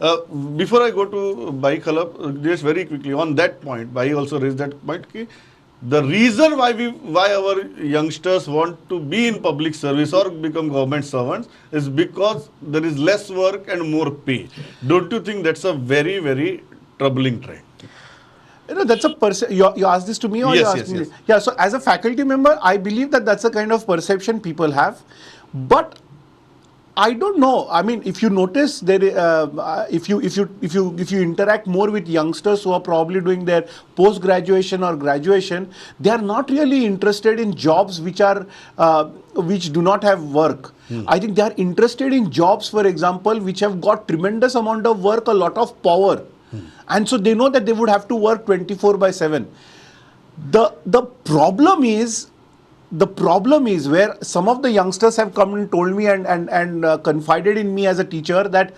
Before I go to Bhai Khalap, just very quickly on that point, Bhai also raised that point. The reason why our youngsters want to be in public service or become government servants is because there is less work and more pay. Don't you think that's a very, very troubling trend? That's a you asked this to me or you Yes, asked yes, me? yes. Yeah, so as a faculty member, I believe that that's the kind of perception people have. But I don't know. I mean, if you notice, if you interact more with youngsters who are probably doing their post graduation or graduation, they are not really interested in jobs which do not have work. I think they are interested in jobs, for example, which have got tremendous amount of work, a lot of power, and so they know that they would have to work 24/7. The problem is where some of the youngsters have come and told me and confided in me as a teacher that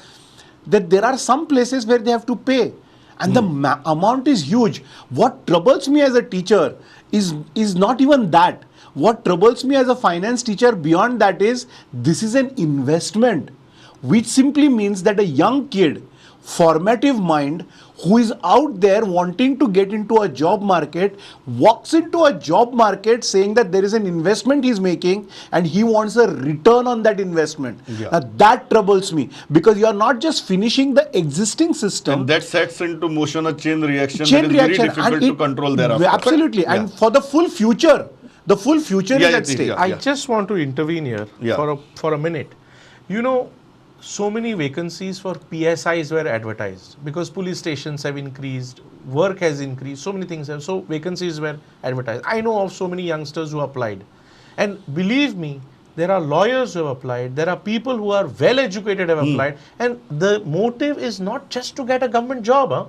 there are some places where they have to pay, and the amount is huge. What troubles me as a teacher is not even that. What troubles me as a finance teacher beyond that is this is an investment, which simply means that a young kid, formative mind, who is out there wanting to get into a job market, walks into a job market saying that there is an investment he's making and he wants a return on that investment. Yeah. Now that troubles me, because you are not just finishing the existing system. And that sets into motion a chain reaction Chain that is reaction, very difficult to control thereafter. Absolutely. Yeah. And for the full future is at stake. Yeah. I just want to intervene here for a minute. You know, so many vacancies for PSIs were advertised because police stations have increased, work has increased, so many things have, so vacancies were advertised. I know of so many youngsters who applied, and believe me, there are lawyers who have applied, there are people who are well educated have applied, and the motive is not just to get a government job.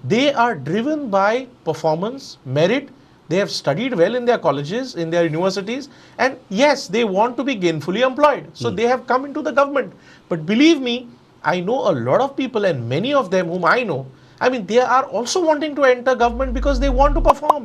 They are driven by performance, merit. They have studied well in their colleges, in their universities, and yes, they want to be gainfully employed. So they have come into the government. But believe me, I know a lot of people, and many of them whom I know, I mean, they are also wanting to enter government because they want to perform.